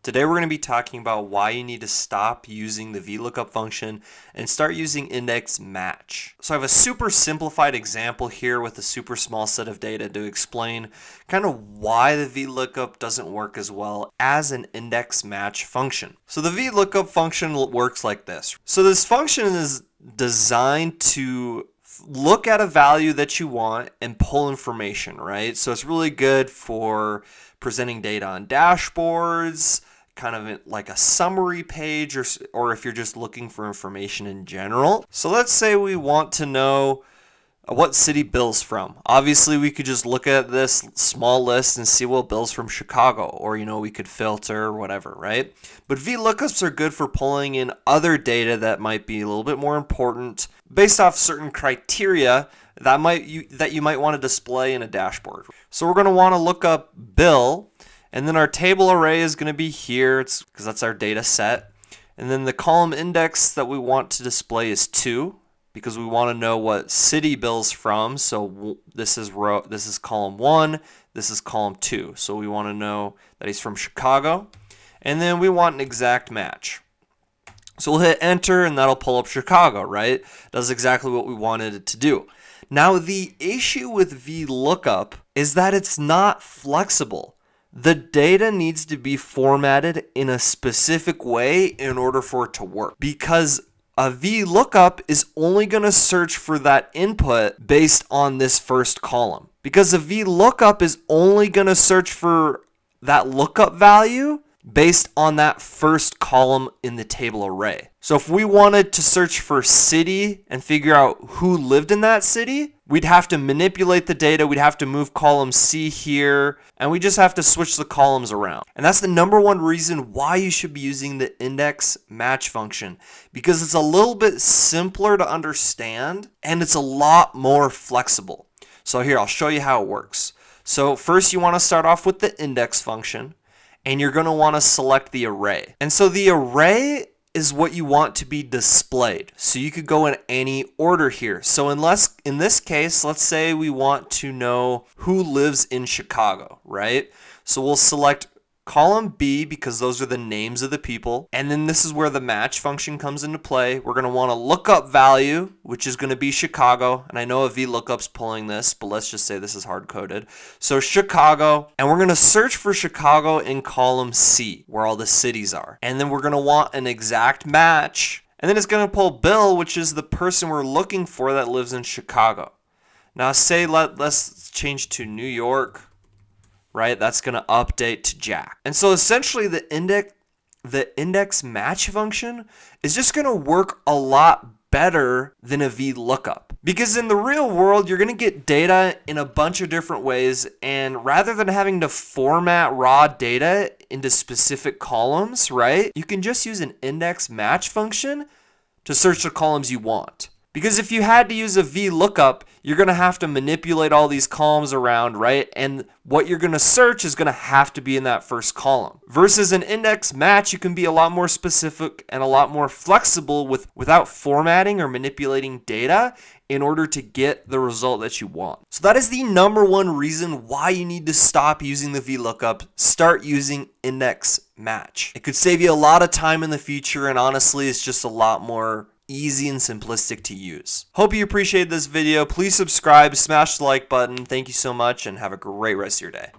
Today we're going to be talking about why you need to stop using the VLOOKUP function and start using index match. So I have a super simplified example here with a super small set of data to explain kind of why the VLOOKUP doesn't work as well as an index match function. So the VLOOKUP function works like this. So this function is designed to look at a value that you want and pull information, right? So it's really good for presenting data on dashboards, kind of like a summary page, or if you're just looking for information in general. So let's say we want to know what city Bill's from. Obviously, we could just look at this small list and see, well, Bill's from Chicago, or, we could filter or whatever, right? But VLOOKUPs are good for pulling in other data that might be a little bit more important based off certain criteria that you might want to display in a dashboard. So we're going to want to look up Bill, and then our table array is going to be here, because that's our data set. And then the column index that we want to display is 2. Because we want to know what city Bill's from. So this is column 1, this is column 2. So we want to know that he's from Chicago. And then we want an exact match. So we'll hit enter and that'll pull up Chicago, right? That's exactly what we wanted it to do. Now the issue with VLOOKUP is that it's not flexible. The data needs to be formatted in a specific way in order for it to work. Because a VLOOKUP is only going to search for that input based on this first column. Because a VLOOKUP is only going to search for that lookup value based on that first column in the table array. So if we wanted to search for city and figure out who lived in that city, we'd have to manipulate the data, we'd have to move column C here, and we just have to switch the columns around. And that's the number one reason why you should be using the index match function, because it's a little bit simpler to understand and it's a lot more flexible. So here, I'll show you how it works. So first you want to start off with the index function, and you're going to want to select the array. And so the array is what you want to be displayed. So you could go in any order here. So in this case, let's say we want to know who lives in Chicago, right? So we'll select column B because those are the names of the people. And then this is where the match function comes into play. We're going to want a lookup value, which is going to be Chicago. And I know a VLOOKUP's pulling this, but let's just say this is hard-coded. So Chicago, and we're going to search for Chicago in column C, where all the cities are. And then we're going to want an exact match. And then it's going to pull Bill, which is the person we're looking for that lives in Chicago. Now say let's change to New York. Right, that's going to update to Jack. And so essentially the index match function is just going to work a lot better than a VLOOKUP. Because in the real world, you're going to get data in a bunch of different ways, and rather than having to format raw data into specific columns, right, you can just use an index match function to search the columns you want. Because if you had to use a VLOOKUP, you're going to have to manipulate all these columns around, right? And what you're going to search is going to have to be in that first column. Versus an index match, you can be a lot more specific and a lot more flexible without formatting or manipulating data in order to get the result that you want. So that is the number one reason why you need to stop using the VLOOKUP. Start using index match. It could save you a lot of time in the future, and honestly, it's just a lot more easy and simplistic to use. Hope you appreciated this video. Please subscribe, smash the like button. Thank you so much, and have a great rest of your day.